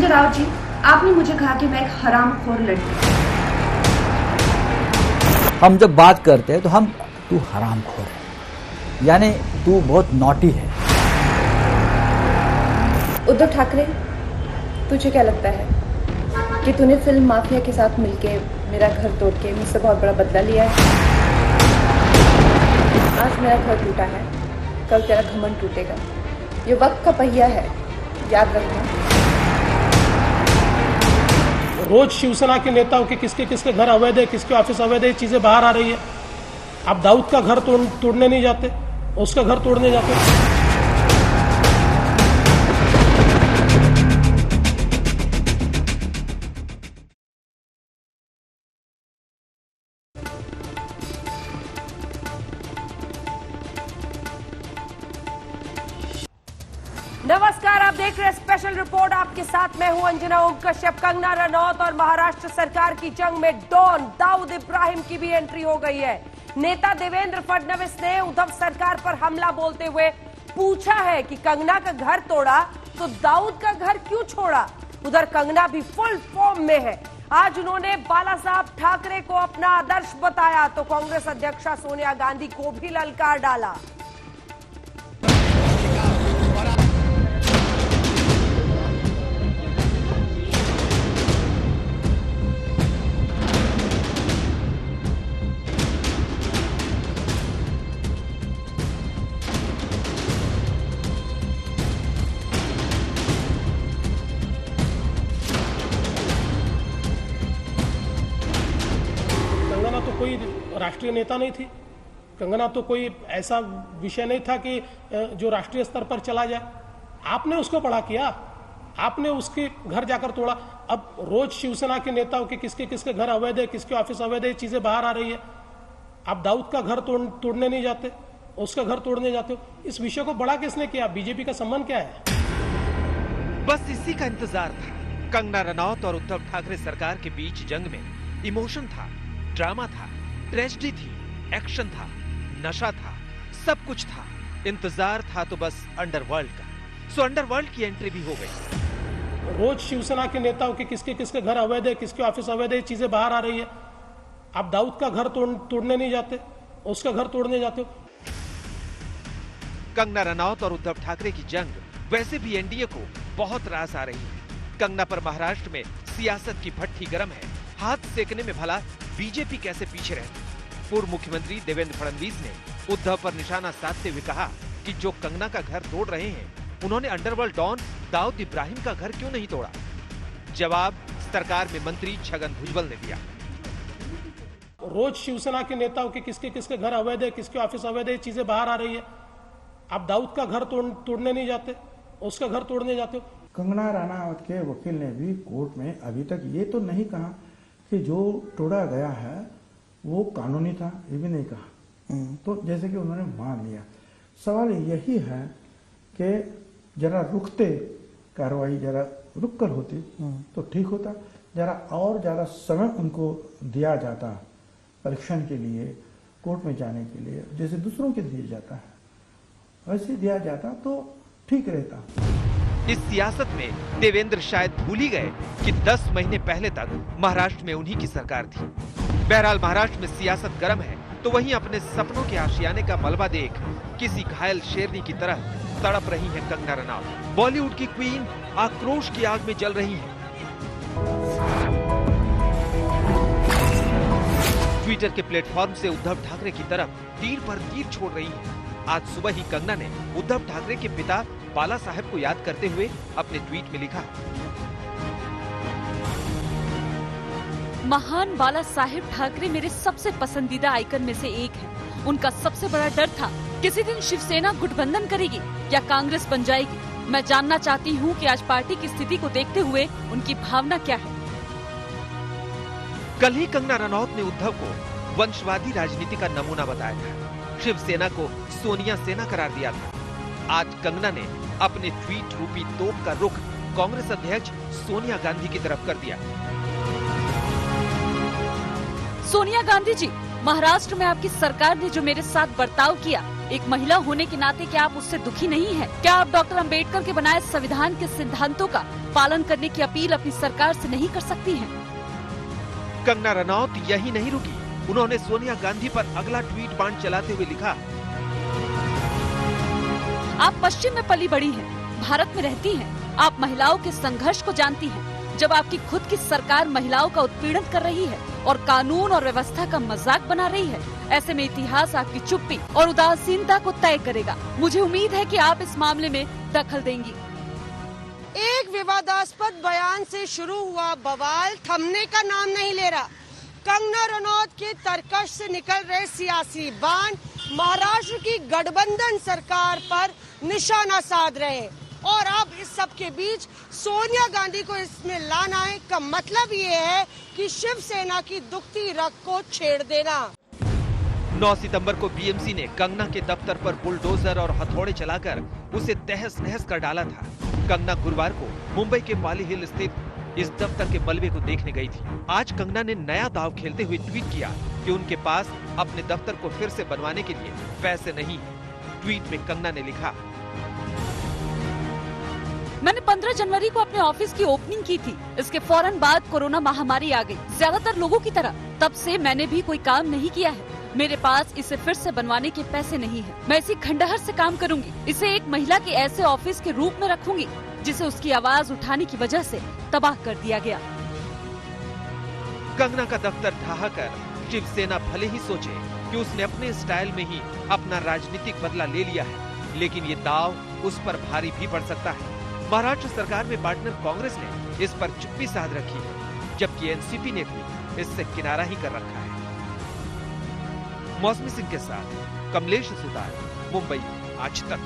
संजय राउत जी, आपने मुझे कहा कि मैं एक हरामखोर लड़की। हम जब बात करते हैं तो हम तू हरामखोर है, यानी तू बहुत नॉटी है। उद्धव ठाकरे, तुझे क्या लगता है कि तूने फिल्म माफिया के साथ मिलके मेरा घर तोड़ के मुझसे बहुत बड़ा बदला लिया है? आज मेरा घर टूटा है, कल तेरा घमंड टूटेगा। ये वक्त का पहिया है, याद रखना। रोज शिवसेना के नेताओं के किसके किसके घर अवैध है, किसके ऑफिस अवैध है, चीजें बाहर आ रही है। आप दाऊद का घर तोड़ने नहीं जाते, उसका घर तोड़ने जाते। नमस्कार, आप देख रहे हैं स्पेशल रिपोर्ट। आपके साथ मैं हूं अंजना ओम कश्यप। कंगना रनौत और महाराष्ट्र सरकार की जंग में डॉन दाऊद इब्राहिम की भी एंट्री हो गई है। नेता देवेंद्र फडणवीस ने उद्धव सरकार पर हमला बोलते हुए पूछा है कि कंगना का घर तोड़ा तो दाऊद का घर क्यों छोड़ा। उधर कंगना भी फुल फॉर्म में है। आज उन्होंने बाला साहब ठाकरे को अपना आदर्श बताया तो कांग्रेस अध्यक्षा सोनिया गांधी को भी ललकार डाला। कंगना तो कोई राष्ट्रीय नेता नहीं थी। कंगना तो कोई ऐसा विषय नहीं था कि जो राष्ट्रीय स्तर पर चला जाए। आपने उसको बड़ा किया, आपने उसके घर जाकर तोड़ा। अब रोज शिवसेना के नेताओं के किसके किसके घर अवैध है, किसके ऑफिस अवैध है, चीजें बाहर आ रही है। आप दाऊद का घर तोड़ने नहीं जाते, उसका घर तोड़ने जाते हो। इस विषय को बड़ा किसने किया? बीजेपी का संबंध क्या है? बस इसी का इंतजार था। कंगना रनौत और उद्धव ठाकरे सरकार के बीच जंग में इमोशन था, ड्रामा था, ट्रेजेडी थी, एक्शन था, नशा था, सब कुछ था। इंतजार था तो बस अंडरवर्ल्ड का। सो अंडरवर्ल्ड की एंट्री भी हो गई। रोज शिवसेना के नेताओं के किसके किसके घर अवैध है, किसके ऑफिस अवैध है, चीजें बाहर आ रही है। आप दाऊद का घर तोड़ने नहीं जाते, उसका घर तोड़ने जाते हो। कंगना रनौत और उद्धव ठाकरे की जंग वैसे भी एनडीए को बहुत रास आ रही है। कंगना पर महाराष्ट्र में सियासत की भट्टी गर्म है। हाथ सेकने में भला बीजेपी कैसे पीछे रहती। पूर्व मुख्यमंत्री देवेंद्र फडणवीस ने उद्धव पर निशाना साधते हुए कहा कि जो कंगना का घर तोड़ रहे हैं, उन्होंने अंडरवर्ल्ड डॉन दाऊद इब्राहिम का घर क्यों नहीं तोड़ा। जवाब सरकार में मंत्री छगन भुजबल ने दिया। रोज शिवसेना के नेताओं के किसके किसके घर अवैध है, किसके ऑफिस अवैध है, चीजें बाहर आ रही है। आप दाऊद का घर तोड़ने नहीं जाते, उसका घर तोड़ने जाते हो। कंगना रनौत के वकील ने भी कोर्ट में अभी तक ये तो नहीं कहा कि जो तोड़ा गया है वो कानूनी था, ये भी नहीं कहा। तो जैसे कि उन्होंने मान लिया। सवाल यही है कि जरा रुकते, कार्रवाई जरा रुक कर होती तो ठीक होता। जरा और ज्यादा समय उनको दिया जाता परीक्षण के लिए, कोर्ट में जाने के लिए, जैसे दूसरों के दिया जाता है वैसे दिया जाता तो ठीक रहता। इस सियासत में देवेंद्र शायद भूल ही गए कि 10 महीने पहले तक महाराष्ट्र में उन्हीं की सरकार थी। बहरहाल महाराष्ट्र में सियासत गर्म है तो वहीं अपने सपनों के आशियाने का मलबा देख किसी घायल शेरनी की तरह तड़प रही है कंगना रनौत। बॉलीवुड की क्वीन आक्रोश की आग में जल रही है। ट्विटर के प्लेटफॉर्म से उद्धव ठाकरे की तरफ तीर पर तीर छोड़ रही है। आज सुबह ही कंगना ने उद्धव ठाकरे के पिता बाला साहब को याद करते हुए अपने ट्वीट में लिखा, महान बाला साहेब ठाकरे मेरे सबसे पसंदीदा आइकन में से एक है। उनका सबसे बड़ा डर था किसी दिन शिवसेना गठबंधन करेगी या कांग्रेस बन जाएगी। मैं जानना चाहती हूँ कि आज पार्टी की स्थिति को देखते हुए उनकी भावना क्या है। कल ही कंगना रनौत ने उद्धव को वंशवादी राजनीति का नमूना बताया था, शिवसेना को सोनिया सेना करार दिया था। आज कंगना ने अपने ट्वीट रूपी तोप का रुख कांग्रेस अध्यक्ष सोनिया गांधी की तरफ कर दिया। सोनिया गांधी जी, महाराष्ट्र में आपकी सरकार ने जो मेरे साथ बर्ताव किया एक महिला होने के नाते क्या आप उससे दुखी नहीं हैं? क्या आप डॉक्टर अंबेडकर के बनाए संविधान के सिद्धांतों का पालन करने की अपील अपनी सरकार से नहीं कर सकती हैं? कंगना रनौत यही नहीं रुकी, उन्होंने सोनिया गांधी पर अगला ट्वीट बाण चलाते हुए लिखा, आप पश्चिम में पली बड़ी हैं, भारत में रहती हैं, आप महिलाओं के संघर्ष को जानती हैं। जब आपकी खुद की सरकार महिलाओं का उत्पीड़न कर रही है और कानून और व्यवस्था का मजाक बना रही है, ऐसे में इतिहास आपकी चुप्पी और उदासीनता को तय करेगा। मुझे उम्मीद है कि आप इस मामले में दखल देंगी। एक विवादास्पद बयान से शुरू हुआ बवाल थमने का नाम नहीं ले रहा। कंगना रनौत के तरकश से निकल रहे सियासी बाण महाराष्ट्र की गठबंधन सरकार पर निशाना साध रहे हैं और अब इस सब के बीच सोनिया गांधी को इसमें लाना है का मतलब ये है कि शिवसेना की दुखती रग को छेड़ देना। 9 सितंबर को बीएमसी ने कंगना के दफ्तर पर बुलडोजर और हथौड़े चलाकर उसे तहस नहस कर डाला था। कंगना गुरुवार को मुंबई के पाली हिल स्थित इस दफ्तर के मलबे को देखने गई थी। आज कंगना ने नया दांव खेलते हुए ट्वीट किया कि उनके पास अपने दफ्तर को फिर से बनवाने के लिए पैसे नहीं है। ट्वीट में कंगना ने लिखा, मैंने 15 जनवरी को अपने ऑफिस की ओपनिंग की थी। इसके फौरन बाद कोरोना महामारी आ गई। ज्यादातर लोगों की तरह तब से मैंने भी कोई काम नहीं किया है। मेरे पास इसे फिर से बनवाने के पैसे नहीं है। मैं इसी खंडहर से काम करूंगी। इसे एक महिला के ऐसे ऑफिस के रूप में रखूंगी जिसे उसकी आवाज उठाने की वजह से तबाह कर दिया गया। कंगना का दफ्तर ढहाकर शिवसेना भले ही सोचे कि उसने अपने स्टाइल में ही अपना राजनीतिक बदला ले लिया है, लेकिन ये दाव उस पर भारी भी पड़ सकता है। महाराष्ट्र सरकार में पार्टनर कांग्रेस ने इस पर चुप्पी साध रखी है, जबकि एनसीपी ने भी इससे किनारा ही कर रखा है। मौसमी सिंह के साथ कमलेश सुतार, मुंबई आज तक।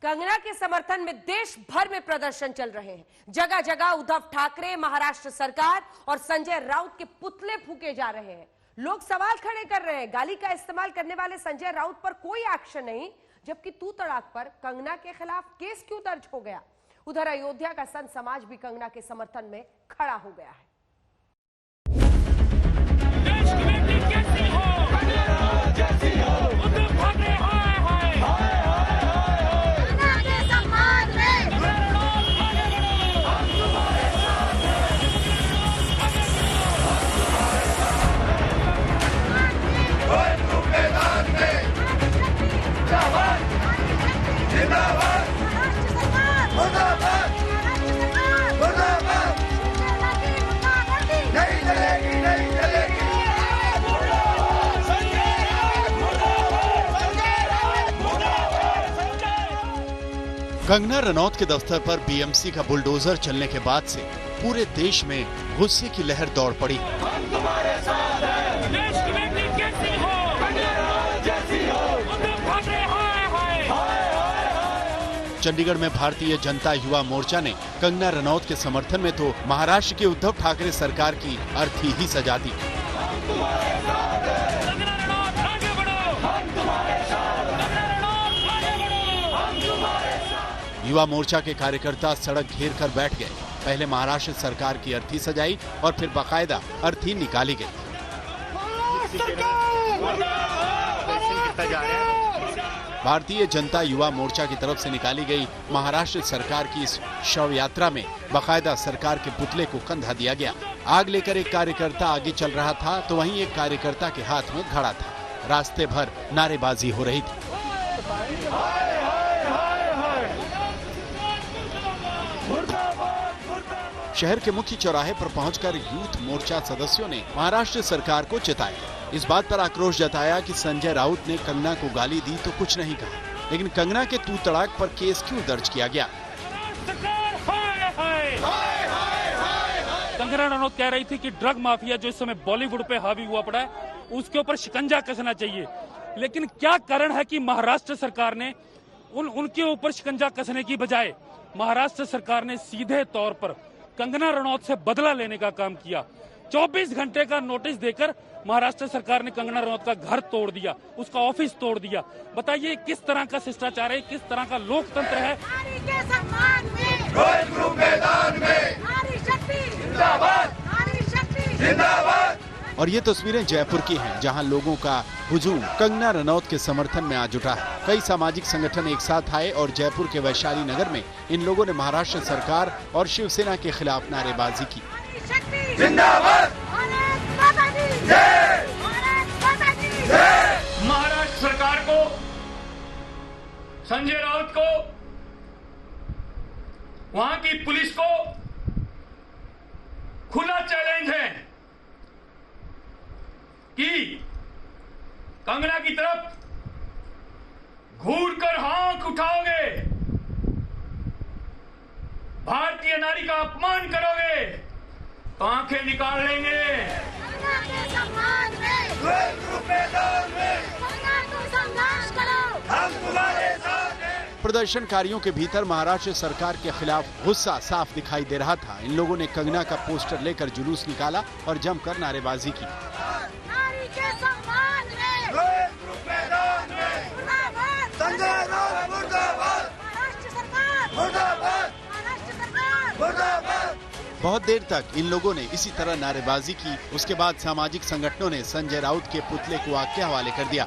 कंगना के समर्थन में देश भर में प्रदर्शन चल रहे हैं। जगह जगह उद्धव ठाकरे, महाराष्ट्र सरकार और संजय राउत के पुतले फूके जा रहे हैं। लोग सवाल खड़े कर रहे हैं, गाली का इस्तेमाल करने वाले संजय राउत पर कोई एक्शन नहीं, जबकि तू तड़ाक पर कंगना के खिलाफ केस क्यों दर्ज हो गया। उधर अयोध्या का संत समाज भी कंगना के समर्थन में खड़ा हो गया है। कंगना रनौत के दफ्तर पर बीएमसी का बुलडोजर चलने के बाद से पूरे देश में गुस्से की लहर दौड़ पड़ी। चंडीगढ़ में भारतीय जनता युवा मोर्चा ने कंगना रनौत के समर्थन में तो महाराष्ट्र की उद्धव ठाकरे सरकार की अर्थी ही सजा दी। युवा मोर्चा के कार्यकर्ता सड़क घेर कर बैठ गए। पहले महाराष्ट्र सरकार की अर्थी सजाई और फिर बाकायदा अर्थी निकाली गई। भारतीय जनता युवा मोर्चा की तरफ से निकाली गई महाराष्ट्र सरकार की इस शव यात्रा में बाकायदा सरकार के पुतले को कंधा दिया गया। आग लेकर एक कार्यकर्ता आगे चल रहा था तो वहीं एक कार्यकर्ता के हाथ में घड़ा था। रास्ते भर नारेबाजी हो रही थी। शहर के मुख्य चौराहे पर पहुंचकर यूथ मोर्चा सदस्यों ने महाराष्ट्र सरकार को चिताया। इस बात पर आक्रोश जताया कि संजय राउत ने कंगना को गाली दी तो कुछ नहीं कहा, लेकिन कंगना के तू तड़ाक पर केस क्यों दर्ज किया गया। कंगना रनौत कह रही थी कि ड्रग माफिया जो इस समय बॉलीवुड पे हावी हुआ पड़ा है उसके ऊपर शिकंजा कसना चाहिए, लेकिन क्या कारण है कि महाराष्ट्र सरकार ने उनके ऊपर शिकंजा कसने की बजाय महाराष्ट्र सरकार ने सीधे तौर पर कंगना रनौत से बदला लेने का काम किया। 24 घंटे का नोटिस देकर महाराष्ट्र सरकार ने कंगना रनौत का घर तोड़ दिया, उसका ऑफिस तोड़ दिया। बताइए किस तरह का शिष्टाचार है, किस तरह का लोकतंत्र है। और ये तस्वीरें जयपुर की हैं, जहां लोगों का हुजूम कंगना रनौत के समर्थन में आ जुटा है। कई सामाजिक संगठन एक साथ आए और जयपुर के वैशाली नगर में इन लोगों ने महाराष्ट्र सरकार और शिवसेना के खिलाफ नारेबाजी की। महाराष्ट्र सरकार को, संजय राउत को, वहां की पुलिस को खुला चैलेंज है कि कंगना की तरफ घूरकर आंख उठाओगे, भारतीय नारी का अपमान करोगे तो आंखें निकाल लेंगे। प्रदर्शनकारियों के भीतर महाराष्ट्र सरकार के खिलाफ गुस्सा साफ दिखाई दे रहा था। इन लोगों ने कंगना का पोस्टर लेकर जुलूस निकाला और जमकर नारेबाजी की। बहुत देर तक इन लोगों ने इसी तरह नारेबाजी की। उसके बाद सामाजिक संगठनों ने संजय राउत के पुतले को आग के हवाले कर दिया।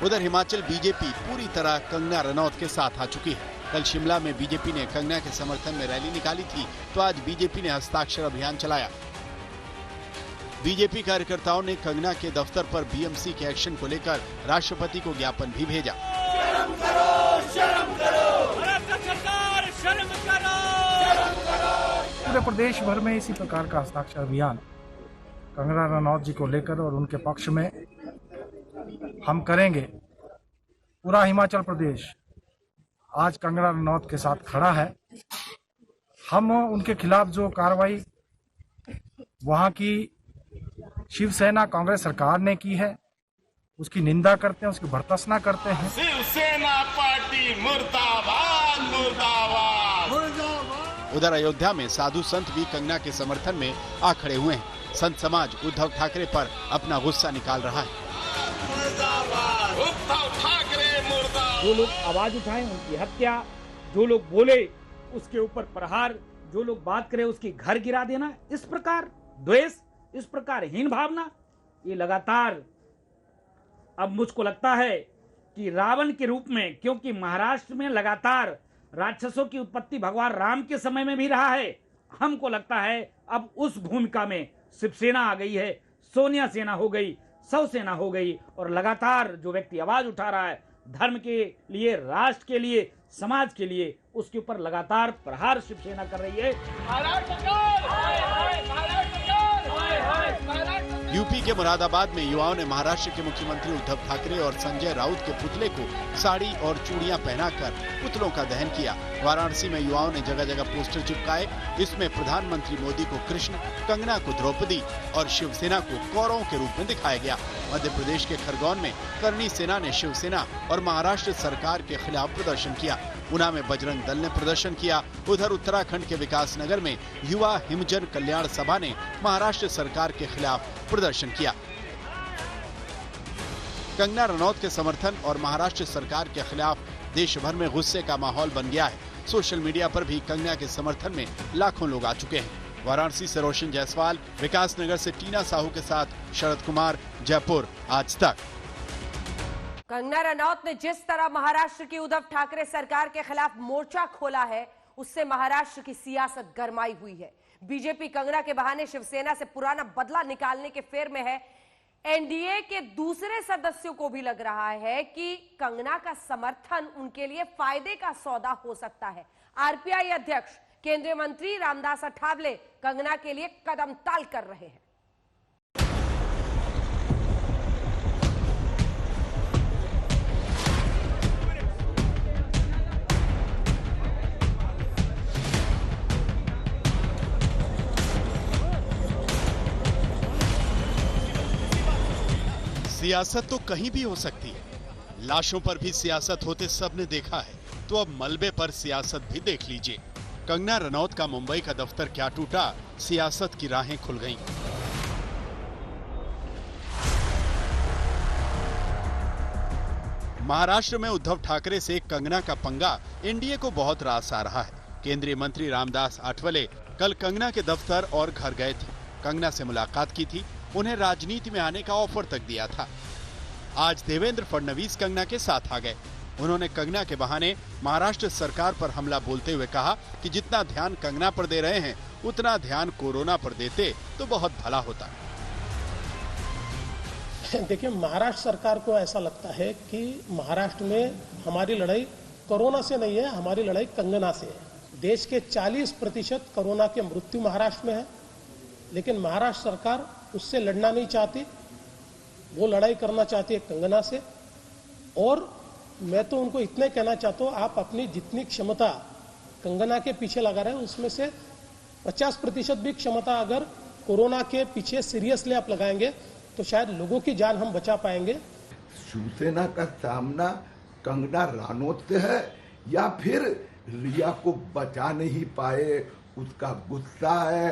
उधर हिमाचल बीजेपी पूरी तरह कंगना रनौत के साथ आ चुकी है। कल शिमला में बीजेपी ने कंगना के समर्थन में रैली निकाली थी, तो आज बीजेपी ने हस्ताक्षर अभियान चलाया। बीजेपी कार्यकर्ताओं ने कंगना के दफ्तर पर बीएमसी के एक्शन को लेकर राष्ट्रपति को ज्ञापन भी भेजा। शर्म करो, शर्म करो, सरकार शर्म करो। पूरे प्रदेश भर में इसी प्रकार का हस्ताक्षर अभियान कंगना रनौत जी को लेकर और उनके पक्ष में हम करेंगे। पूरा हिमाचल प्रदेश आज कंगना रनौत के साथ खड़ा है। हम उनके खिलाफ जो कार्रवाई वहां की शिवसेना कांग्रेस सरकार ने की है उसकी निंदा करते हैं, उसकी भर्त्सना करते हैं। शिवसेना पार्टी मुर्दाबाद, मुर्दाबाद, मुर्दाबाद। उधर अयोध्या में साधु संत भी कंगना के समर्थन में आ खड़े हुए हैं। संत समाज उद्धव ठाकरे पर अपना गुस्सा निकाल रहा है। उद्धव ठाकरे मुर्दाबाद। जो लोग आवाज उठाए उनकी हत्या, जो लोग बोले उसके ऊपर प्रहार, जो लोग बात करे उसकी घर गिरा देना, इस प्रकार द्वेष, इस प्रकार हीन भावना, ये लगातार अब मुझको लगता है कि रावण के रूप में, क्योंकि महाराष्ट्र में लगातार राक्षसों की उत्पत्ति भगवान राम के समय में भी रहा है। हमको लगता है अब उस भूमिका में शिवसेना आ गई है, सोनिया सेना हो गई, सौ सेना हो गई, और लगातार जो व्यक्ति आवाज उठा रहा है धर्म के लिए, राष्ट्र के लिए, समाज के लिए, उसके ऊपर लगातार प्रहार शिवसेना कर रही है। यूपी के मुरादाबाद में युवाओं ने महाराष्ट्र के मुख्यमंत्री उद्धव ठाकरे और संजय राउत के पुतले को साड़ी और चूड़ियां पहनाकर पुतलों का दहन किया। वाराणसी में युवाओं ने जगह जगह पोस्टर चिपकाए। इसमें प्रधानमंत्री मोदी को कृष्ण, कंगना को द्रौपदी और शिवसेना को कौरवों के रूप में दिखाया गया। मध्य प्रदेश के खरगोन में करनी सेना ने शिवसेना और महाराष्ट्र सरकार के खिलाफ प्रदर्शन किया। ऊना में बजरंग दल ने प्रदर्शन किया। उधर उत्तराखंड के विकासनगर में युवा हिमजन कल्याण सभा ने महाराष्ट्र सरकार के खिलाफ प्रदर्शन किया। कंगना रनौत के समर्थन और महाराष्ट्र सरकार के खिलाफ देश भर में गुस्से का माहौल बन गया है। सोशल मीडिया पर भी कंगना के समर्थन में लाखों लोग आ चुके हैं। वाराणसी से रोशन जायसवाल, विकासनगर से टीना साहू के साथ शरद कुमार, जयपुर, आज तक। कंगना रनौत ने जिस तरह महाराष्ट्र की उद्धव ठाकरे सरकार के खिलाफ मोर्चा खोला है, उससे महाराष्ट्र की सियासत गरमाई हुई है। बीजेपी कंगना के बहाने शिवसेना से पुराना बदला निकालने के फेर में है। एनडीए के दूसरे सदस्यों को भी लग रहा है कि कंगना का समर्थन उनके लिए फायदे का सौदा हो सकता है। आरपीआई अध्यक्ष केंद्रीय मंत्री रामदास अठावले कंगना के लिए कदम ताल कर रहे हैं। सियासत तो कहीं भी हो सकती है। लाशों पर भी सियासत होते सबने देखा है, तो अब मलबे पर सियासत भी देख लीजिए। कंगना रनौत का मुंबई का दफ्तर क्या टूटा, सियासत की राहें खुल गईं। महाराष्ट्र में उद्धव ठाकरे से कंगना का पंगा एनडीए को बहुत रास आ रहा है। केंद्रीय मंत्री रामदास आठवले कल कंगना के दफ्तर और घर गए थे। कंगना से मुलाकात की थी, उन्हें राजनीति में आने का ऑफर तक दिया था। आज देवेंद्र फडणवीस कंगना के साथ आ गए। उन्होंने कंगना के बहाने महाराष्ट्र सरकार पर हमला बोलते हुए कहा कि जितना ध्यान कंगना पर दे रहे हैं उतना ध्यान कोरोना पर देते तो बहुत भला होता। देखिए, महाराष्ट्र सरकार को ऐसा लगता है कि महाराष्ट्र में हमारी लड़ाई कोरोना से नहीं है, हमारी लड़ाई कंगना से है। देश के 40% कोरोना के मृत्यु महाराष्ट्र में है, लेकिन महाराष्ट्र सरकार उससे लड़ना नहीं चाहती, वो लड़ाई करना चाहती है कंगना से। और मैं तो उनको इतने कहना चाहता हूँ, आप अपनी जितनी क्षमता कंगना के पीछे लगा रहे हैं उसमें से 50% भी क्षमता अगर कोरोना के पीछे सीरियसली आप लगाएंगे तो शायद लोगों की जान हम बचा पाएंगे। शिवसेना का सामना कंगना रनौत से है या फिर रिया को बचा नहीं पाए उसका गुस्सा है।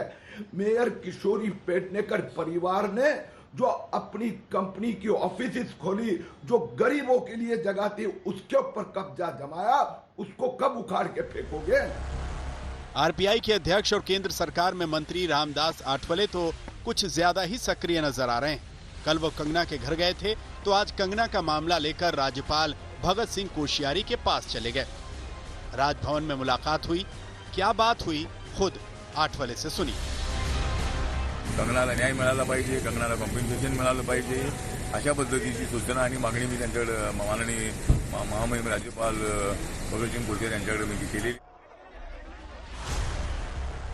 मेयर किशोरी पेडनेकर परिवार ने जो अपनी कंपनी की ऑफिस खोली, जो गरीबों के लिए जगह थी, उसके ऊपर कब्जा जमाया, उसको कब उखाड़ के फेंकोगे? आरपीआई के अध्यक्ष और केंद्र सरकार में मंत्री रामदास आठवले तो कुछ ज्यादा ही सक्रिय नजर आ रहे हैं। कल वो कंगना के घर गए थे तो आज कंगना का मामला लेकर राज्यपाल भगत सिंह कोश्यारी के पास चले गए। राजभवन में मुलाकात हुई। क्या बात हुई, खुद आठवले से सुनिए। कंगनाला न्याय मिळाला पाहिजे, कंगनाला कॉम्पेन्सेशन मिळालं पाहिजे, अशा पद्धतीची सूचना आणि मागणी मी त्यांच्याकडे माननीय महामहिम राज्यपाल भगतसिंह कोश्यारी यांच्याकडे मी केली।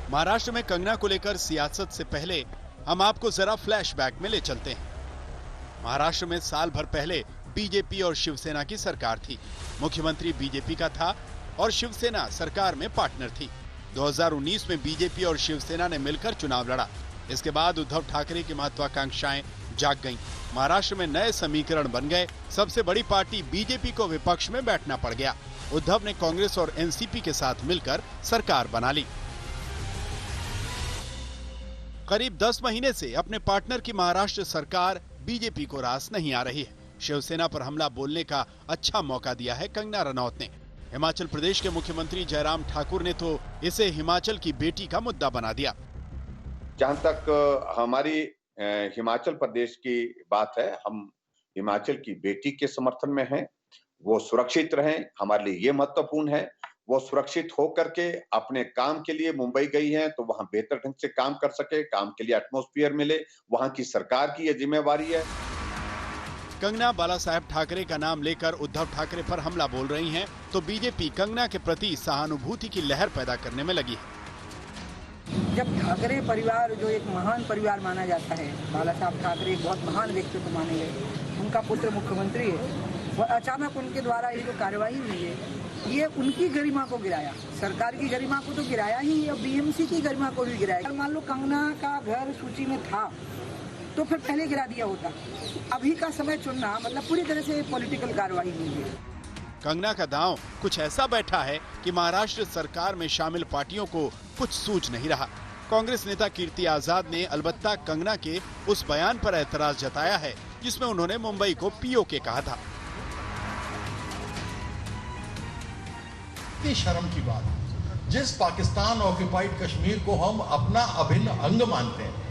महाराष्ट्र में कंगना को लेकर सियासत से पहले हम आपको जरा फ्लैशबैक में ले चलते हैं। महाराष्ट्र में साल भर पहले बीजेपी और शिवसेना की सरकार थी। मुख्यमंत्री बीजेपी का था और शिवसेना सरकार में पार्टनर थी। 2019 में बीजेपी और शिवसेना ने मिलकर चुनाव लड़ा। इसके बाद उद्धव ठाकरे की महत्वाकांक्षाएं जाग गईं। महाराष्ट्र में नए समीकरण बन गए। सबसे बड़ी पार्टी बीजेपी को विपक्ष में बैठना पड़ गया। उद्धव ने कांग्रेस और एनसीपी के साथ मिलकर सरकार बना ली। करीब 10 महीने से अपने पार्टनर की महाराष्ट्र सरकार बीजेपी को रास नहीं आ रही है। शिवसेना पर हमला बोलने का अच्छा मौका दिया है कंगना रनौत ने। हिमाचल प्रदेश के मुख्यमंत्री जयराम ठाकुर ने तो इसे हिमाचल की बेटी का मुद्दा बना दिया। जहां तक हमारी हिमाचल प्रदेश की बात है, हम हिमाचल की बेटी के समर्थन में हैं। वो सुरक्षित रहें, हमारे लिए ये महत्वपूर्ण है। वो सुरक्षित होकर के अपने काम के लिए मुंबई गई हैं तो वहां बेहतर ढंग से काम कर सके, काम के लिए एटमॉस्फेयर मिले, वहां की सरकार की ये जिम्मेवारी है। कंगना बाला साहेब ठाकरे का नाम लेकर उद्धव ठाकरे पर हमला बोल रही हैं, तो बीजेपी कंगना के प्रति सहानुभूति की लहर पैदा करने में लगी है। जब ठाकरे परिवार जो एक महान परिवार माना जाता है, बाला साहब ठाकरे एक बहुत महान व्यक्तित्व माने गए, उनका पुत्र मुख्यमंत्री है, और अचानक उनके द्वारा ये जो कार्रवाई हुई है ये उनकी गरिमा को गिराया, सरकार की गरिमा को तो गिराया ही, और बीएमसी की गरिमा को भी गिराया। मान लो कंगना का घर सूची में था तो फिर पहले गिरा दिया होता। अभी का समय चुनना मतलब पूरी तरह से पॉलिटिकल कार्रवाई हुई है। कंगना का दांव कुछ ऐसा बैठा है कि महाराष्ट्र सरकार में शामिल पार्टियों को कुछ सूझ नहीं रहा। कांग्रेस नेता कीर्ति आजाद ने अलबत्ता कंगना के उस बयान पर एतराज जताया है जिसमें उन्होंने मुंबई को पीओके कहा था। इतनी शर्म की बात, जिस पाकिस्तान ऑक्युपाइड कश्मीर को हम अपना अभिन्न अंग मानते हैं,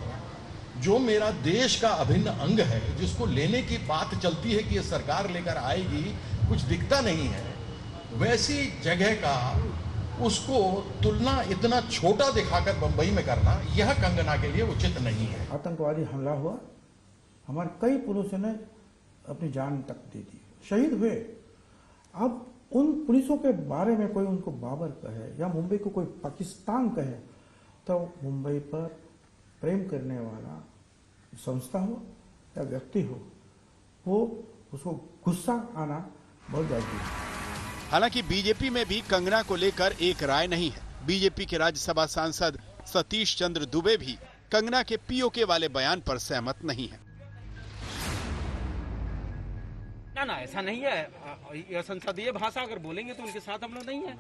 जो मेरा देश का अभिन्न अंग है, जिसको लेने की बात चलती है कि ये सरकार लेकर आएगी, कुछ दिखता नहीं है, वैसी जगह का उसको तुलना इतना छोटा दिखाकर बंबई में करना, यह कंगना के लिए उचित नहीं है। आतंकवादी हमला हुआ, हमारे कई पुलिसों ने अपनी जान तक दे दी, शहीद हुए। अब उन पुलिसों के बारे में कोई उनको बाबर कहे या मुंबई को कोई पाकिस्तान कहे तो मुंबई पर प्रेम करने वाला संस्था हो या व्यक्ति हो, वो उसको गुस्सा आना बहुत जरूरी है। हालांकि बीजेपी में भी कंगना को लेकर एक राय नहीं है। बीजेपी के राज्यसभा सांसद सतीश चंद्र दुबे भी कंगना के पीओके वाले बयान पर सहमत नहीं है। ना ऐसा नहीं है, यह संसदीय भाषा अगर बोलेंगे तो उनके साथ हम लोग नहीं है।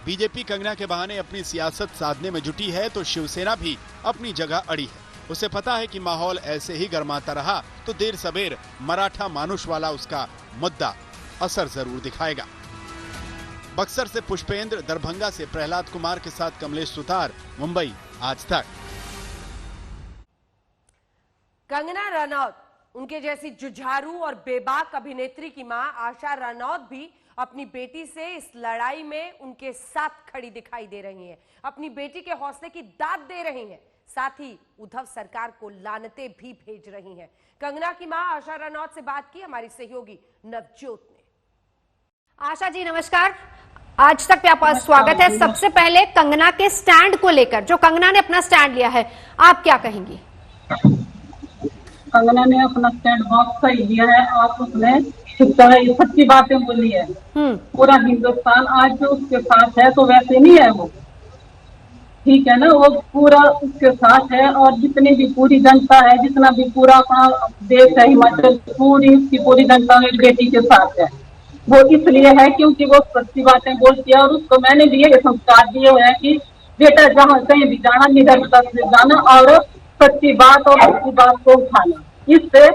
बीजेपी कंगना के बहाने अपनी सियासत साधने में जुटी है तो शिवसेना भी अपनी जगह अड़ी है। उसे पता है कि माहौल ऐसे ही गर्माता रहा तो देर सबेर मराठा मानुष वाला उसका मुद्दा असर जरूर दिखाएगा। बक्सर से पुष्पेंद्र, दरभंगा से प्रहलाद कुमार के साथ कमलेश सुतार, मुंबई, आज तक। कंगना रनौत, उनके जैसी जुझारू और बेबाक अभिनेत्री की मां आशा रनौत भी अपनी बेटी से इस लड़ाई में उनके साथ खड़ी दिखाई दे रही हैं, अपनी बेटी के हौसले की दाद दे रही हैं, साथ ही उद्धव सरकार को लानतें भी भेज रही हैं। कंगना की मां आशा रनौत से बात की हमारी सहयोगी नवज्योत ने। आशा जी नमस्कार, आज तक पे आपका स्वागत है। सबसे पहले कंगना के स्टैंड को लेकर, जो कंगना ने अपना स्टैंड लिया है, आप क्या कहेंगी? कंगना ने अपना स्टैंड बहुत सही लिया है और उसने सच्ची बातें बोली है। पूरा हिंदुस्तान आज जो उसके साथ है, तो वैसे नहीं है वो, ठीक है ना, वो पूरा उसके साथ है। और जितनी भी पूरी जनता है, जितना भी पूरा अपना देश है हिमाचल, पूरी उसकी पूरी जनता मेरी बेटी के साथ है। वो इसलिए है क्योंकि वो सच्ची बातें बोलती है और उसको मैंने भी ये संस्कार दिए हुए हैं कि बेटा जहाँ कहीं भी जाना, निडरता से जाना और सच्ची बात और सच्ची बात को उठाना। इससे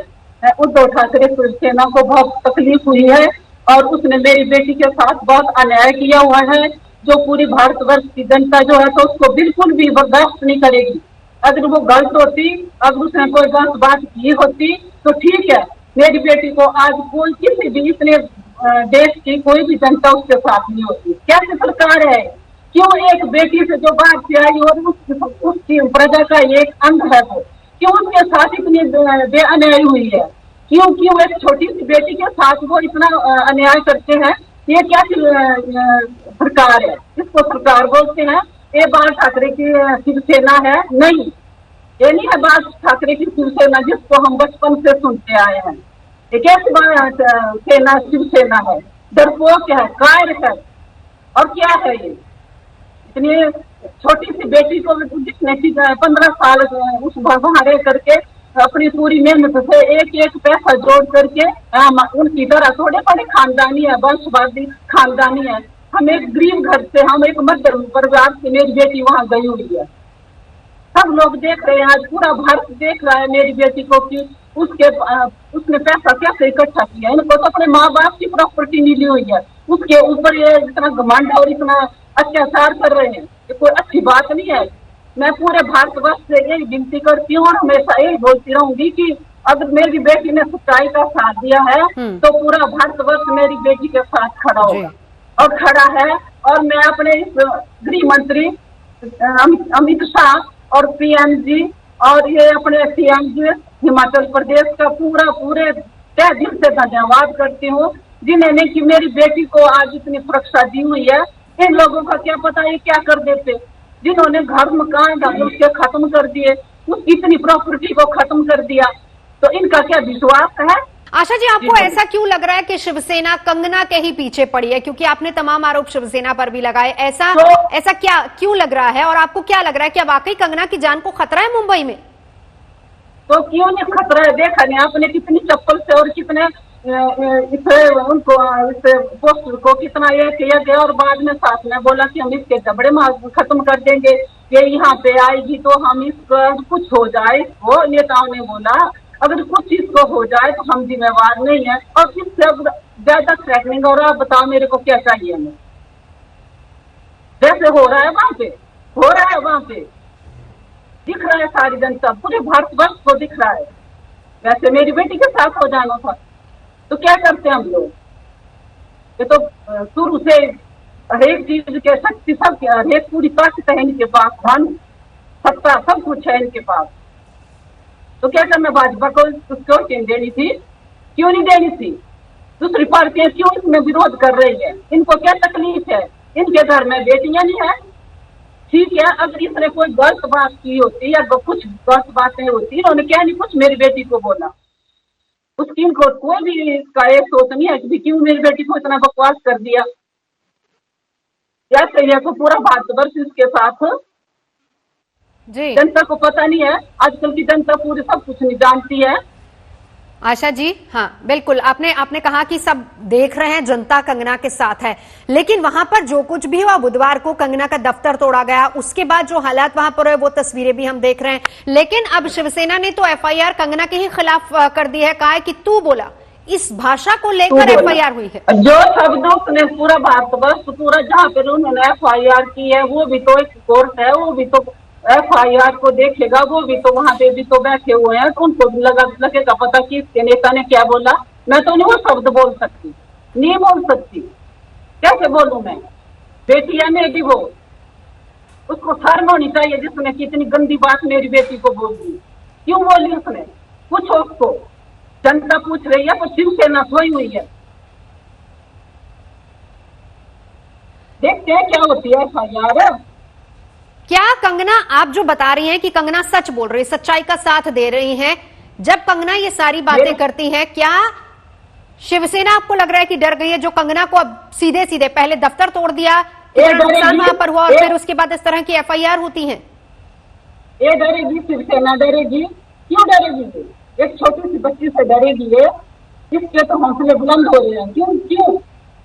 उद्धव ठाकरे सेना को बहुत तकलीफ हुई है और उसने मेरी बेटी के साथ बहुत अन्याय किया हुआ है, जो पूरी भारतवर्ष की जनता जो है तो उसको बिल्कुल भी बर्दाश्त नहीं करेगी। अगर वो गलत होती, अगर उसने कोई गलत बात की होती तो ठीक है, मेरी बेटी को आज कोई किसी भी इतने देश की कोई भी जनता उसके साथ नहीं होती। कैसी सरकार है? क्यों एक बेटी से जो बात से आई और उसकी प्रजा का एक अंग है वो, क्यों उसके साथ इतनी अन्याय हुई है? क्यों एक छोटी सी बेटी के साथ वो इतना अन्याय करते हैं? ये क्या सरकार है? इसको सरकार बोलते हैं? ये बाल ठाकरे की शिवसेना है? नहीं, ये नहीं है बाल ठाकरे की शिवसेना जिसको हम बचपन से सुनते आए हैं। ये कैसी सेना शिवसेना है? डरपोक है, कायर है, और क्या है ये? इतनी छोटी सी बेटी को जिसने 15 साल उस वहां रह करके अपनी पूरी मेहनत से एक एक पैसा जोड़ करके, उनकी तरह थोड़े बड़े खानदानी है, वंशवादी खानदानी है। हम एक गरीब घर से, हम एक मध्यम परिवार से मेरी बेटी वहां गई हुई है। सब लोग देख रहे हैं, आज पूरा भारत देख रहा है मेरी बेटी को कि उसने पैसा कैसे इकट्ठा किया। इनको तो अपने माँ बाप की प्रॉपर्टी मिली हुई है, उसके ऊपर ये इतना घमंड और इतना अत्याचार कर रहे हैं, ये कोई अच्छी बात नहीं है। मैं पूरे भारतवर्ष से यही विनती करती हूँ और हमेशा यही बोलती रहूंगी कि अगर मेरी बेटी ने सच्चाई का साथ दिया है तो पूरा भारतवर्ष मेरी बेटी के साथ खड़ा होगा और खड़ा है। और मैं अपने इस गृह मंत्री अमित शाह और पीएम जी और ये अपने सीएम जी हिमाचल प्रदेश का पूरे तहे दिल से धन्यवाद करती हूँ, जिन्होंने कि मेरी बेटी को आज इतनी सुरक्षा दी हुई है। इन लोगों का क्या पता ये क्या कर देते, जिन्होंने घर मकान उसके खत्म कर दिए, उसकी इतनी प्रॉपर्टी को खत्म कर दिया, तो इनका क्या विश्वास है? आशा जी, आपको ऐसा क्यों लग रहा है कि शिवसेना कंगना के ही पीछे पड़ी है? क्योंकि आपने तमाम आरोप शिवसेना पर भी लगाए, ऐसा क्या क्यों लग रहा है? और आपको क्या लग रहा है, क्या वाकई कंगना की जान को खतरा है मुंबई में? तो क्यों नहीं खतरा है? देखा नहीं आपने कितनी चप्पल से और कितने उनको इस पोस्टर को कितना ये किया गया और बाद में साथ में बोला कि हम इसके झगड़े खत्म कर देंगे, ये यहाँ पे आएगी तो हम इसको कुछ हो जाए। वो नेताओं ने बोला अगर कुछ इसको हो जाए तो हम जिम्मेवार नहीं है, और इससे ज्यादा थ्रेटनिंग। और आप बताओ मेरे को क्या चाहिए? हमें जैसे हो रहा है वहां पे, हो रहा है वहां पे, दिख रहा है सारी जनता, पूरे भारतवर्ष को दिख रहा है। वैसे मेरी बेटी के साथ हो जाना था तो क्या करते हम लोग? ये तो शुरू से हरेक चीज के शक्ति सब हरेक पूरी ताकत है इनके पास, धन सत्ता सब कुछ है इनके पास। तो क्या करना, भाजपा को उसको देनी थी? क्यों नहीं देनी थी? दूसरी पार्टियां क्यों इसमें विरोध कर रही है? इनको क्या तकलीफ है? इनके घर में बेटियां नहीं है? ठीक है, अगर इसने कोई गलत बात की होती या कुछ गलत बातें होती, इन्होंने क्या नहीं कुछ मेरी बेटी को बोला, उसकी इनको कोई भी इसका ये सोच नहीं है कि क्यों मेरी बेटी को इतना बकवास कर दिया। या चाहिए तो पूरा भारतवर्ष इसके साथ जी, जनता को पता नहीं है, आजकल की जनता पूरी सब कुछ नहीं जानती है। आशा जी, हाँ बिल्कुल, आपने कहा कि सब देख रहे हैं, जनता कंगना के साथ है, लेकिन वहां पर जो कुछ भी हुआ, बुधवार को कंगना का दफ्तर तोड़ा गया, उसके बाद जो हालात वहां पर है वो तस्वीरें भी हम देख रहे हैं। लेकिन अब शिवसेना ने तो एफआईआर कंगना के ही खिलाफ कर दी है, कहा है कि तू बोला, इस भाषा को लेकर एफआईआर हुई है। जो शब्दों ने पूरा भारतवर्ष पूरा जहाँ पर उन्होंने एफआईआर की है, वो भी तो एक कोर्ट है, वो भी तो एफआईआर को देखेगा, वो भी तो वहाँ पे भी तो बैठे हुए हैं, तो उनको लगेगा पता कि इसके नेता ने क्या बोला। मैं तो नहीं वो शब्द बोल सकती, नहीं बोल सकती, कैसे बोलूं मैं? बेटी है मेरी, वो उसको शर्म होनी चाहिए जिसने कितनी गंदी बात मेरी बेटी को बोल दी। क्यों बोली उसने? पूछो उसको, जनता पूछ रही है, तो शिवसेना सोई हुई है। देखते हैं क्या होती है एफआईआर। क्या कंगना, आप जो बता रही हैं कि कंगना सच बोल रही है, सच्चाई का साथ दे रही हैं, जब कंगना ये सारी बातें करती है, क्या शिवसेना आपको लग रहा है कि डर गई है? जो कंगना को अब सीधे सीधे पहले दफ्तर तोड़ दिया, नुकसान वहां पर हुआ, और फिर उसके बाद इस तरह की एफआईआर होती है। ये डरेगी, शिवसेना डरेगी। क्यों डरेगी? एक छोटी सी बच्ची से डरेगी ये? इसके तो हौसले बुलंद हो रहे हैं। क्यों?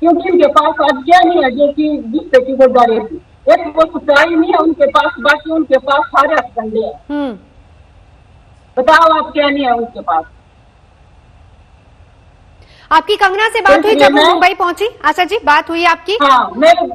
क्योंकि उनके पास आज क्या नहीं है जो कि जिससे कि वो डरेगी। एक वो सच्चाई नहीं है उनके पास, बाकी उनके पास सारे हथकंडे हैं। बताओ आप क्या नहीं है उनके पास। आपकी कंगना से बात हुई जब वो मुंबई पहुंची? आशा जी, बात हुई आपकी? हाँ, मेरे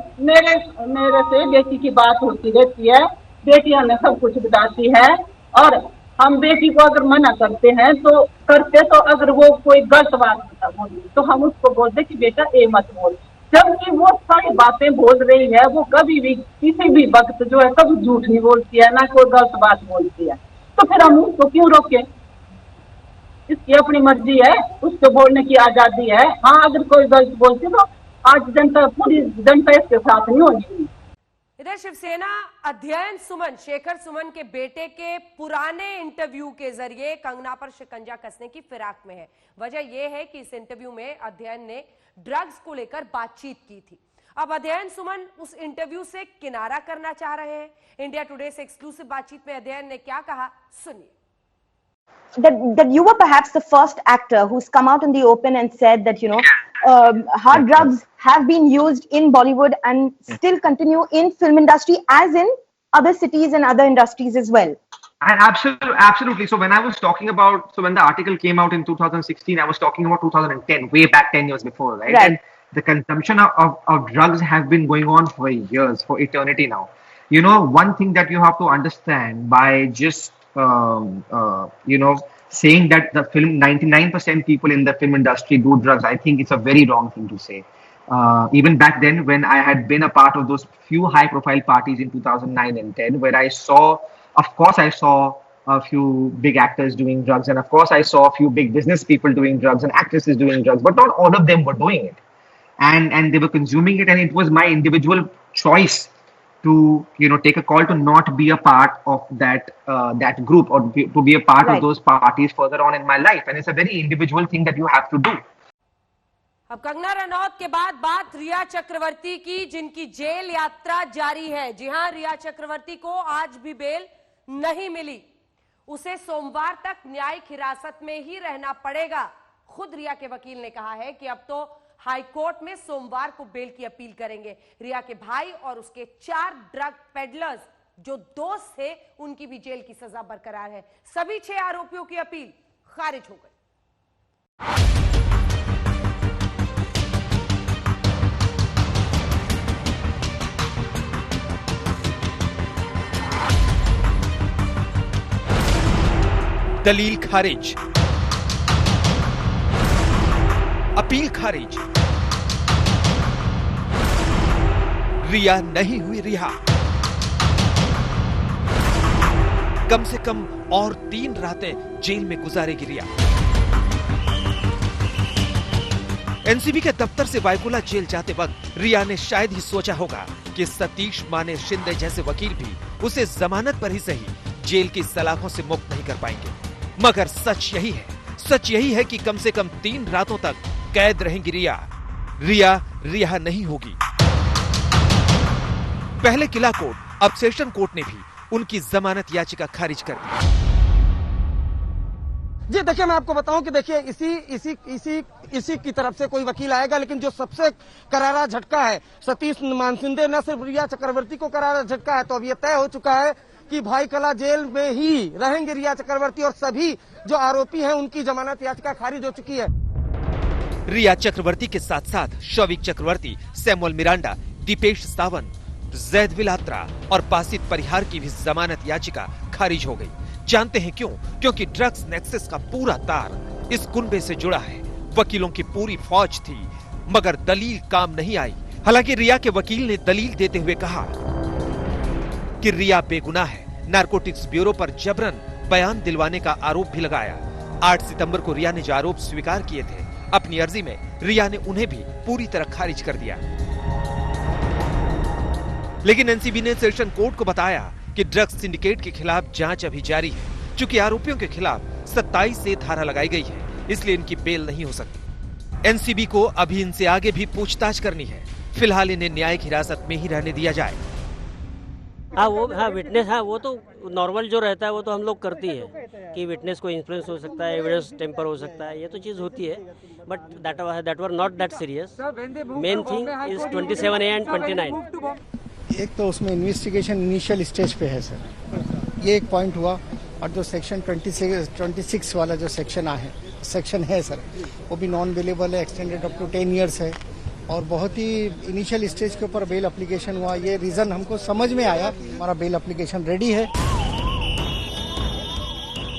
से बेटी की बात होती रहती है, बेटियां ने सब कुछ बताती है, और हम बेटी को अगर मना करते हैं तो अगर वो कोई गलत बात बोली तो हम उसको बोलते कि बेटा ये मत बोल। जबकि वो सारी बातें बोल रही है, वो कभी भी किसी भी वक्त जो है कभी झूठ नहीं बोलती है, ना कोई गलत बात बोलती है, तो फिर हम उसको क्यों रोकें? इसकी अपनी मर्जी है, उसको बोलने की आजादी है। हाँ, अगर कोई गलत बोलती तो आज जनता, पूरी जनता इसके साथ नहीं होगी। इधर शिवसेना अध्ययन सुमन, शेखर सुमन के बेटे के पुराने इंटरव्यू के जरिए कंगना पर शिकंजा कसने की फिराक में है। वजह यह है कि इस इंटरव्यू में अध्ययन ने ड्रग्स को लेकर बातचीत की थी। अब अध्ययन सुमन उस इंटरव्यू से किनारा करना चाह रहे हैं। इंडिया टुडे से एक्सक्लूसिव बातचीत में अध्ययन ने क्या कहा, सुनिए। That you were perhaps the first actor who's come out in the open and said that, you know, hard drugs have been used in Bollywood and still continue in film industry as in other cities and other industries as well. And absolutely. So when I was talking about, so when the article came out in 2016, I was talking about 2010, way back 10 years before, right? And the consumption of drugs have been going on for years, for eternity now. You know, one thing that you have to understand by just you know, saying that the 99% people in the film industry do drugs, I think it's a very wrong thing to say. Even back then, when I had been a part of those few high-profile parties in 2009 and 10, where I saw, of course, I saw a few big actors doing drugs, and of course, I saw a few big business people doing drugs and actresses doing drugs, but not all of them were doing it, and they were consuming it, and it was my individual choice to, you know, take a call to not be a part of that that group, or to be a part of those parties further on in my life. And it's a very individual thing that you have to do. अब कंगना रनौत के बाद बात रिया चक्रवर्ती की, जिनकी jail यात्रा जारी है। जी हां, रिया चक्रवर्ती को आज भी बेल नहीं मिली। उसे सोमवार तक न्यायिक हिरासत में ही रहना पड़ेगा। खुद रिया के वकील ने कहा है कि अब तो हाई कोर्ट में सोमवार को बेल की अपील करेंगे। रिया के भाई और उसके 4 ड्रग पेडलर्स जो दोस्त थे, उनकी भी जेल की सजा बरकरार है। सभी 6 आरोपियों की अपील खारिज हो गई। दलील खारिज, अपील खारिज, रिया नहीं हुई रिहा। कम से कम और 3 रातें जेल में गुजारेगी रिया। एनसीबी के दफ्तर से वायकुला जेल जाते वक्त रिया ने शायद ही सोचा होगा कि सतीश माने शिंदे जैसे वकील भी उसे जमानत पर ही सही जेल की सलाखों से मुक्त नहीं कर पाएंगे। मगर सच यही है कि कम से कम 3 रातों तक कैद रहेंगी रिया। रिया रिहा नहीं होगी। पहले किला कोर्ट, अब सेशन कोर्ट ने भी उनकी जमानत याचिका खारिज कर दी। जी देखिए, मैं आपको बताऊं कि देखिए इसी की तरफ से कोई वकील आएगा, लेकिन जो सबसे करारा झटका है सतीश मानसिंदे, न सिर्फ रिया चक्रवर्ती को करारा झटका है, तो अब यह तय हो चुका है कि भाई कला जेल में ही रहेंगे रिया चक्रवर्ती, और सभी जो आरोपी हैं उनकी जमानत याचिका खारिज हो चुकी है। रिया चक्रवर्ती के साथ साथ शौविक चक्रवर्ती, सैमुअल मिरांडा, दीपेश सावंत, जैद विलात्रा और बासित परिहार की भी जमानत याचिका खारिज हो गई। जानते हैं क्यों? क्योंकि ड्रग्स नेक्सस का पूरा तार इस कुनबे से जुड़ा है। वकीलों की पूरी फौज थी, मगर दलील काम नहीं आई। हालांकि रिया के वकील ने दलील देते हुए कहा कि रिया बेगुनाह है। नारकोटिक्स ब्यूरो पर जबरन बयान दिलवाने का आरोप भी लगाया। 8 सितंबर को रिया ने जो आरोप स्वीकार किए थे, अपनी अर्जी में रिया ने उन्हें भी पूरी तरह खारिज कर दिया। लेकिन एनसीबी ने सेशन कोर्ट को बताया कि ड्रग्स सिंडिकेट के खिलाफ जांच अभी जारी है। चूंकि आरोपियों के खिलाफ 27 से धारा लगाई गई है, इसलिए इनकी बेल नहीं हो सकती। एनसीबी को अभी इनसे आगे भी पूछताछ करनी है। फिलहाल इन्हें न्यायिक हिरासत में ही रहने दिया जाए। हाँ विटनेस, हाँ वो तो नॉर्मल जो रहता है वो तो हम लोग करती है कि विटनेस को इन्फ्लुएंस हो सकता है, एविडेंस टेम्पर हो सकता है, ये तो चीज होती है। But that were not that serious. Main thing is 27A and 29। एक तो उसमें इन्वेस्टिगेशन इनिशियल स्टेज पे है सर, ये एक पॉइंट हुआ। और जो सेक्शन 26 वाला जो सेक्शन है सर, वो भी नॉन बेलेबल है, एक्सटेंडेड अप टू 10 ईयर्स है। और बहुत ही इनिशियल स्टेज के ऊपर बेल एप्लीकेशन हुआ। ये रीजन हमको समझ में आया। हमारा बेल एप्लीकेशन रेडी है।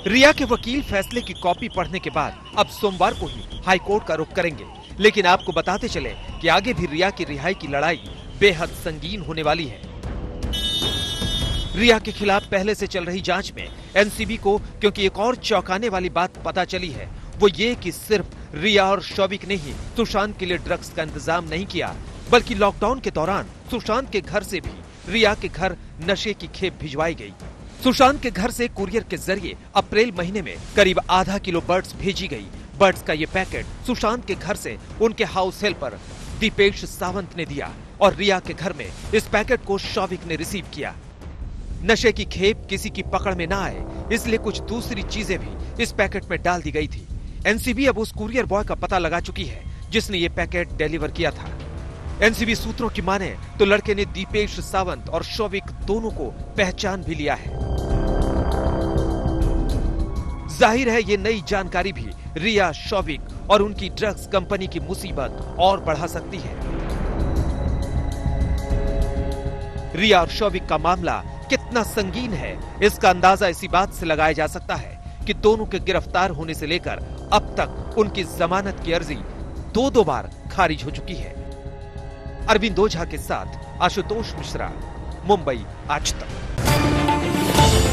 रिया के वकील फैसले की कॉपी पढ़ने के बाद अब सोमवार को ही हाई कोर्ट का रुख करेंगे। लेकिन आपको बताते चले कि आगे भी रिया की रिहाई की लड़ाई बेहद संगीन होने वाली है। रिया के खिलाफ पहले से चल रही जांच में एनसीबी को क्योंकि एक और चौंकाने वाली बात पता चली है, वो ये कि सिर्फ रिया और शौविक ने ही सुशांत के लिए ड्रग्स का इंतजाम नहीं किया, बल्कि लॉकडाउन के दौरान सुशांत के घर से भी रिया के घर नशे की खेप भिजवाई गई। सुशांत के घर से कुरियर के जरिए अप्रैल महीने में करीब आधा किलो बर्ड्स भेजी गई। बर्ड्स का ये पैकेट सुशांत के घर से उनके हाउस हेल्पर दीपेश सावंत ने दिया और रिया के घर में इस पैकेट को शौविक ने रिसीव किया। नशे की खेप किसी की पकड़ में ना आए, इसलिए कुछ दूसरी चीजें भी इस पैकेट में डाल दी गई थी। एनसीबी अब उस कुरियर बॉय का पता लगा चुकी है जिसने ये पैकेट डिलीवर किया था। एनसीबी सूत्रों की माने तो लड़के ने दीपेश सावंत और शौविक दोनों को पहचान भी लिया है। जाहिर है ये नई जानकारी भी रिया, शौविक और उनकी ड्रग्स कंपनी की मुसीबत और बढ़ा सकती है। रिया और शौविक का मामला कितना संगीन है, इसका अंदाजा इसी बात से लगाया जा सकता है कि दोनों के गिरफ्तार होने से लेकर अब तक उनकी जमानत की अर्जी 2 बार खारिज हो चुकी है। अरविंद ओझा के साथ आशुतोष मिश्रा, मुंबई आज तक।